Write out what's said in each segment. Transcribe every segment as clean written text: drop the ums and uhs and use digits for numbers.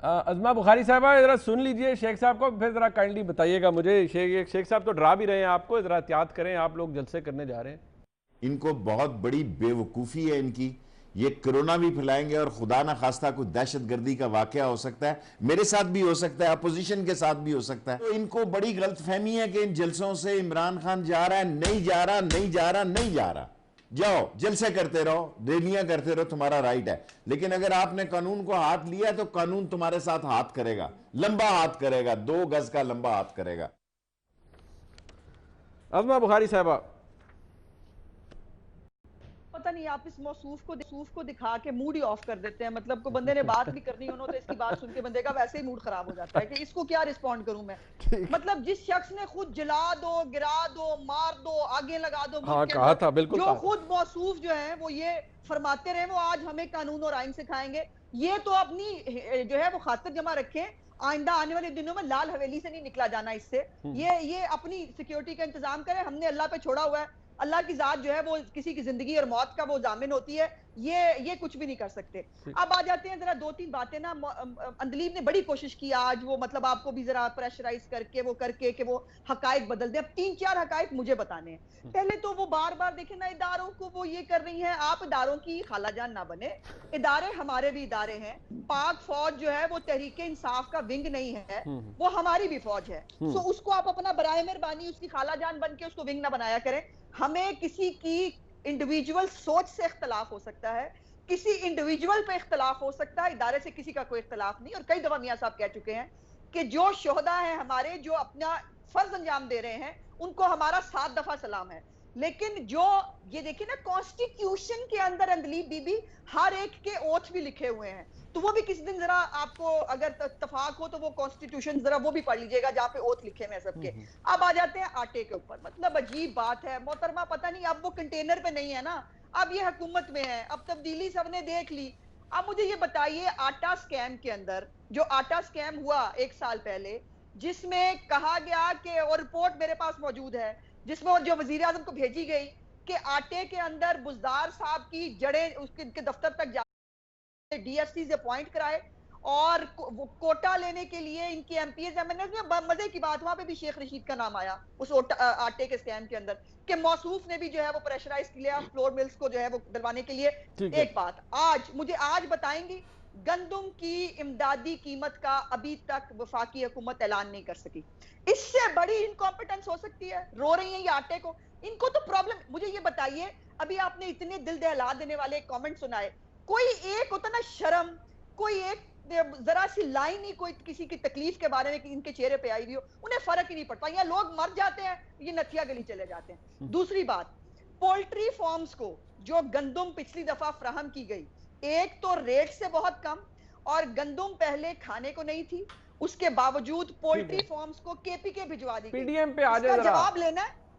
अज़मा बुखारी साहबा ज़रा सुन लीजिए शेख साहब को, फिर ज़रा काइंडली बताइएगा मुझे। शेख साहब तो डरा भी रहे हैं आपको, ज़रा एहतियात करें, आप लोग जलसे करने जा रहे हैं। इनको बहुत बड़ी बेवकूफ़ी है इनकी। ये कोरोना भी फैलाएंगे और खुदा ना खास्ता कोई दहशत गर्दी का वाकया हो सकता है, मेरे साथ भी हो सकता है, अपोजिशन के साथ भी हो सकता है। तो इनको बड़ी गलत फहमी है कि इन जलसों से इमरान खान जा रहा है। नहीं जा रहा, नहीं जा रहा, नहीं जा रहा। जाओ जलसे करते रहो, रैलियां करते रहो, तुम्हारा राइट है। लेकिन अगर आपने कानून को हाथ लिया तो कानून तुम्हारे साथ हाथ करेगा, लंबा हाथ करेगा, 2 गज का लंबा हाथ करेगा। अज़मा बुखारी साहबा, पता नहीं आप इस मौसूफ को दिखा के मूड ही ऑफ कर देते हैं। मतलब को बंदे ने बात भी करनी हो ना, तो इसकी बात सुन के बंदे का वैसे ही मूड खराब हो जाता है कि इसको क्या रिस्पॉन्ड करूं मैं। मतलब जिस शख्स ने खुद जला दो, गिरा दो, मार दो, आगे लगा दो, हाँ कहा था, बिल्कुल जो कहा। खुद मौसूफ जो है वो ये फरमाते रहे वो आज हमें कानून और आइन सिखाएंगे। ये तो अपनी जो है वो खातिर जमा रखें, आइंदा आने वाले दिनों में लाल हवेली से नहीं निकला जाना इससे। ये अपनी सिक्योरिटी का इंतजाम करें, हमने अल्लाह पे छोड़ा हुआ है। अल्लाह की जात जो है वो किसी की जिंदगी और मौत का वो जामिन होती है। ये कुछ भी नहीं कर सकते। अब आ जाते हैं जरा 2-3 बातें ना। अंदलीब ने बड़ी कोशिश की आज वो, मतलब आपको भी जरा प्रेशराइज करके वो करके कि वो हकायक बदल दे। अब 3-4 हकायक मुझे बताने हैं। पहले तो वो बार बार देखे ना इदारों को वो ये कर रही हैं, आप इदारों की खालाजान ना बने। इदारे हमारे भी इदारे हैं। पाक फौज जो है वो तहरीके इंसाफ का विंग नहीं है, वो हमारी भी फौज है। तो उसको आप अपना बराए मेहरबानी उसकी खालाजान बन के उसको विंग ना बनाया करें। हमें किसी की इंडिविजुअल सोच से इख्तलाफ हो सकता है, किसी इंडिविजुअल पे इख्तलाफ हो सकता है, इदारे से किसी का कोई इख्तलाफ नहीं। और कई दफा मियां साहब कह चुके हैं कि जो शोहदा हैं हमारे, जो अपना फर्ज अंजाम दे रहे हैं, उनको हमारा 7 दफा सलाम है। लेकिन जो ये देखिए ना, कॉन्स्टिट्यूशन के अंदर अंदलीब बीबी हर एक के ओथ भी लिखे हुए हैं। तो वो भी किसी दिन जरा आपको अगर इत्तेफाक हो तो वो कॉन्स्टिट्यूशन जरा वो भी पढ़ लीजिएगा जहां पे ओथ लिखे हुए हैं सबके। अब आ जाते हैं आटे के ऊपर। मतलब अजीब बात है मोहतरमा, पता नहीं अब वो कंटेनर पे नहीं है ना, अब ये हुकूमत में है, अब तब्दीली सबने देख ली। अब मुझे ये बताइए, आटा स्कैम के अंदर जो आटा स्कैम हुआ 1 साल पहले, जिसमें कहा गया कि, और रिपोर्ट मेरे पास मौजूद है, जिसमें जो वजीर आजम को भेजी गई कि आटे के अंदर बुजदार साहब की जड़ें उसके दफ्तर तक जा, डीएससी से अपॉइंट कराए और कोटा लेने के लिए इनकी एमपीएस एमएनएस में। मजे की बात, वहां पे भी शेख रशीद का नाम आया उस आटे के स्कैम के अंदर, कि मौसूफ ने भी जो है वो प्रेशराइज किया फ्लोर मिल्स को जो है वो दिलवाने के लिए। एक बात आज बताएंगी, गंदुम की इमदादी कीमत का अभी तक वफाकी हुकूमत ऐलान नहीं कर सकी। इससे बड़ी इनकॉम्पिटेंस हो सकती है? रो रही है ये आटे को, इनको तो प्रॉब्लम। मुझे ये बताइए, अभी आपने इतने दिल दहला देने वाले कमेंट सुनाए, कोई एक होता ना शर्म, कोई एक जरा सी लाइन ही कोई किसी की तकलीफ के बारे में इनके चेहरे पे आई हुई हो, उन्हें फर्क ही नहीं पड़ता। यहाँ लोग मर जाते हैं, ये नथिया गली चले जाते हैं। दूसरी बात, पोल्ट्री फार्म्स को जो गंदुम पिछली दफा फ्राहम की गई, एक तो रेट से बहुत कम, और गंदुम पहले खाने को नहीं थी, उसके बावजूद पोल्ट्री फार्म्स को केपीके भिजवा दी गई। पीडीएम पे आ जाए,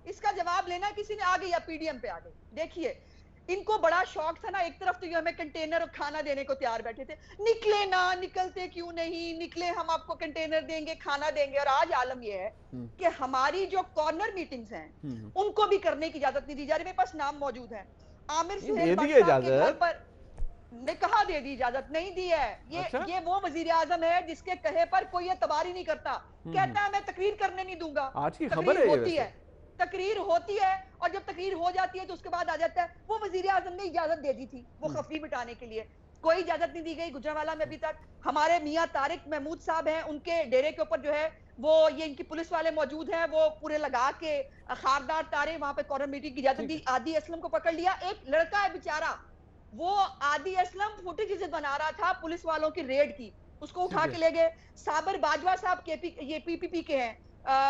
इसका जवाब लेना किसी ने, आ गई या पीडीएम पे आ गई। देखिए, इनको बड़ा शौक था ना, एक तरफ तो ये हमें कंटेनर और खाना देने को तैयार बैठे थे, निकले ना, निकलते क्यों नहीं, निकले हम आपको कंटेनर देंगे, खाना देंगे। और आज आलम यह है कि हमारी जो कॉर्नर मीटिंग्स हैं उनको भी करने की इजाजत नहीं दी जा रही। मेरे पास नाम मौजूद है, आमिर सुहेल भट्ट साहब के घर पर ने कहा दे दी इजाजत, नहीं दी है। ये वो वजीर आजम है जिसके कहे पर कोई एतबार ही नहीं करता, कहता है मैं तकरीर करने नहीं दूंगा। आज की खबर होती है, तकरीर होती है, और जब तकरीर हो जाती है तो उसके बाद आ जाता है वो वजीर आजम ने इजाजत दे दी थी वो खफी मिटाने के लिए, कोई इजाजत नहीं दी गई। गुजरांवाला में अभी तक हमारे मियां तारिक महमूद साहब हैं, उनके डेरे के ऊपर जो है वो ये इनकी पुलिस वाले मौजूद हैं, वो पूरे लगा के खारदार तारे वहां पे कॉर्नर मीटिंग की इजाजत दी। आदि असलम को पकड़ लिया, एक लड़का है बेचारा, वो आदि असलम फुटेज बना रहा था पुलिस वालों की रेड की, उसको उठा के ले गए। साबिर बाजवा साहब ये पीपीपी के हैं,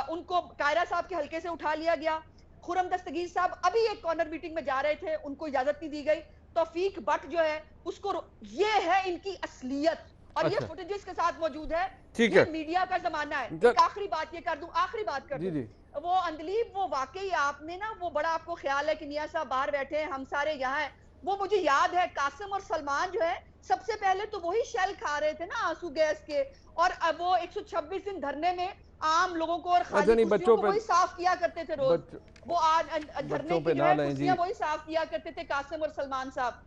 उनको कायरा साहब के हल्के से उठा लिया गया। खुरम दस्तगीर साहब अभी एक कॉर्नर मीटिंग में जा रहे थे, उनको इजाजत नहीं दी गई। तौफीक भट्ट जो है उसको, ये है इनकी असलियत, और ये फुटेजेस के साथ मौजूद है। ये मीडिया का जमाना है। एक आखिरी बात ये कर दूं, आखिरी बात कर दूं, वो अंदलीब, वो वाकई आपने ना, वो बड़ा आपको ख्याल है कि मियां साहब बाहर बैठे हैं, हम सारे यहाँ हैं। वो मुझे याद है कासिम और सलमान जो है सबसे पहले तो वही शेल खा रहे थे ना आंसू गैस के, और अब वो 126 दिन धरने में आम लोगों को और खाली कुर्सियों को वही साफ किया करते थे रोज। वो आज धरने की जो है कुर्सियां वही साफ किया करते थे कासिम और सलमान साहब।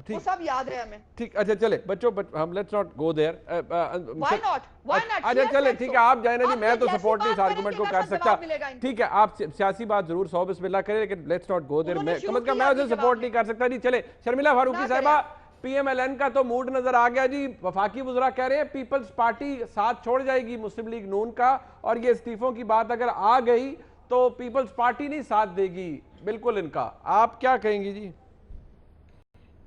वो सब याद है हमें। ठीक, अच्छा चले बच्चों, हम let's not go there. Why not? अच्छा चले ठीक है, आप जाए ना जी, मैं तो सपोर्ट नहीं इस आर्गुमेंट को कर सकता। ठीक है, आप सियासी बात जरूर 100 बिस्मिल्लाह करें, लेकिन लेट्स नॉट गो देयर। मैं कम से कम मैं उसे सपोर्ट नहीं कर सकता जी। चले शर्मिला फारूकी साहिबा, पीएमएलएन का तो मूड नजर आ गया जी। वफाकी वज़रा कह रहे हैं पीपल्स पार्टी साथ छोड़ जाएगी मुस्लिम लीग नून का, और ये इस्तीफों की बात अगर आ गई तो पीपल्स पार्टी नहीं साथ देगी बिल्कुल इनका। आप क्या कहेंगी जी?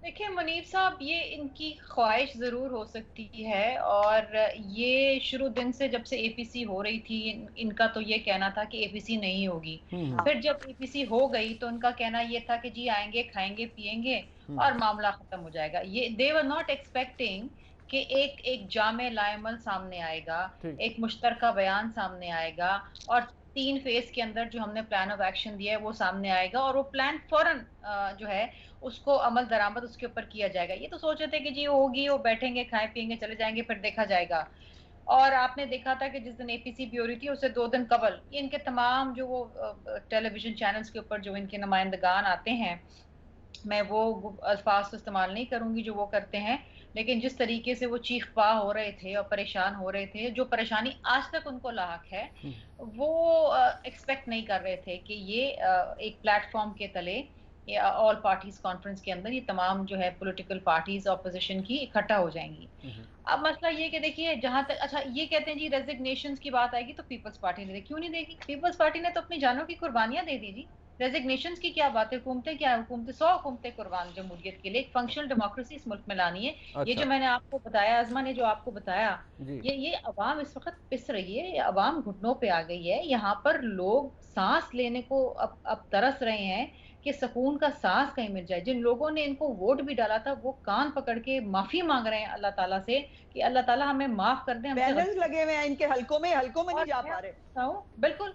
देखिए मुनीब साहब, ये इनकी ख्वाहिश ज़रूर हो सकती है, और ये शुरू दिन से जब से एपीसी हो रही थी इनका तो ये कहना था कि एपीसी नहीं होगी। फिर जब एपीसी हो गई तो उनका कहना ये था कि जी आएंगे, खाएंगे, पिएंगे और मामला खत्म हो जाएगा। ये दे वर नॉट एक्सपेक्टिंग कि एक जामे लायमल सामने आएगा, एक मुश्तरका बयान सामने आएगा, और 3 फेज के अंदर जो हमने प्लान ऑफ एक्शन दिया है वो सामने आएगा, और वो प्लान फौरन जो है उसको अमल दरामद उसके ऊपर किया जाएगा। ये तो सोच रहे थे कि जी होगी, वो बैठेंगे, खाएं पिएंगे, चले जाएंगे, फिर देखा जाएगा। और आपने देखा था कि जिस दिन एपीसी भी हो रही थी उससे 2 दिन कबल इनके तमाम जो वो टेलीविजन चैनल्स के ऊपर जो इनके नुमाइंदगान आते हैं, मैं वो अल्फाज तो इस्तेमाल नहीं करूंगी जो वो करते हैं, लेकिन जिस तरीके से वो चीख पा हो रहे थे और परेशान हो रहे थे, जो परेशानी आज तक उनको लाहक है, वो एक्सपेक्ट नहीं कर रहे थे कि ये एक प्लेटफॉर्म के तले या ऑल पार्टीज कॉन्फ्रेंस के अंदर ये तमाम जो है पॉलिटिकल पार्टीज ऑपोजिशन की इकट्ठा हो जाएंगी। अब मसला ये कि देखिए, जहां तक अच्छा ये कहते हैं जी रेजिग्नेशंस की बात आएगी तो पीपल्स पार्टी ने क्यों नहीं देगी? पीपल्स पार्टी ने तो अपनी जानों की कुर्बानियां दे दी जी। रेजिग्नेशंस की क्या बात है? हुकूमतें क्या है, हुकूमतें 100 हुकूमतें कुर्बान जमहूरियत के लिए, एक फंक्शनल डेमोक्रेसी इस मुल्क में लानी है। अच्छा। ये जो मैंने आपको बताया, आजमा ने जो आपको बताया, ये अवाम इस वक्त पिस रही है, ये अवाम घुटनों पे आ गई है। यहाँ पर लोग सांस लेने को अब तरस रहे हैं कि सुकून का सांस कहीं मिल जाए। जिन लोगों ने इनको वोट भी डाला था वो कान पकड़ के माफी मांग रहे हैं अल्लाह ताला से कि अल्लाह ताला हमें माफ कर दे। बैनर्स लगे हुए हैं इनके हलकों में नहीं जा पा रहे। बिल्कुल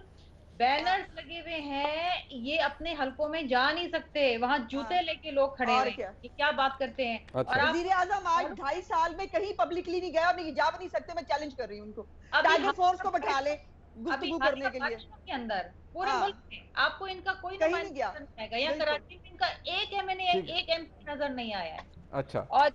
बैनर्स लगे हुए हैं, ये अपने हलकों में जा नहीं सकते, वहां जूते लेके लोग खड़े हुए हैं। ये क्या बात करते हैं? अच्छा। और वजीर आजम आज 2.5 साल में कहीं पब्लिकली नहीं गया और नहीं जा भी नहीं सकते। मैं चैलेंज कर रही हूँ उनको, टाइगर फोर्स को बैठा ले गुफ्तगू करने के लिए। के अंदर पूरे मुल्क में आपको इनका कोई कहीं नहीं गया आएगा, या कराची में इनका एक एमपी नजर नहीं आया है। अच्छा। और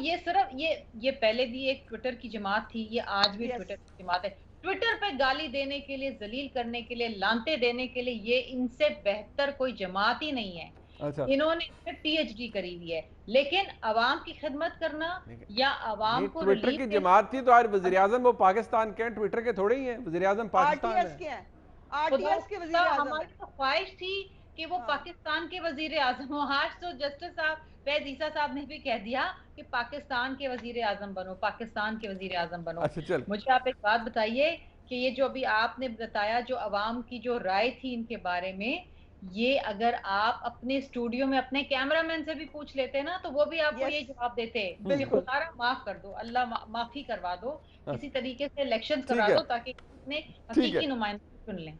ये सिर्फ ये पहले भी एक ट्विटर की जमात थी, ये आज भी ट्विटर की जमात है। ट्विटर पे गाली देने के लिए, जलील करने के लिए, लांते देने के लिए ये इनसे बेहतर कोई जमात ही नहीं है। अच्छा। इन्होंने पीएचडी करी हुई है, लेकिन अवाम की खिदमत करना या अवाम को ट्विटर की जमात थी तो आज वजीर आजम वो पाकिस्तान के, ट्विटर के थोड़े ही हैं, वजीर आजम पाकिस्तान आरटीएस के हैं, आरटीएस के वजीर आजम। हमारी तो ख्वाहिश थी कि वो पाकिस्तान के वजीर आजम हो। आज तो जस्टिस साहब फैज ईसा साहब ने भी कह दिया कि पाकिस्तान के वजीर आजम बनो, पाकिस्तान के वजीर आजम बनो। अच्छा चल, मुझे आप एक बात बताइए कि ये जो अभी आपने बताया, जो अवाम की जो राय थी इनके बारे में, ये अगर आप अपने स्टूडियो में अपने कैमरामैन से भी पूछ लेते ना तो वो भी आपको ये जवाब देते, बिल्कुल माफ कर दो, अल्लाह माफी करवा दो, किसी तरीके से इलेक्शन करा दो ताकि हकीकी नुमाइंदे चुन लें।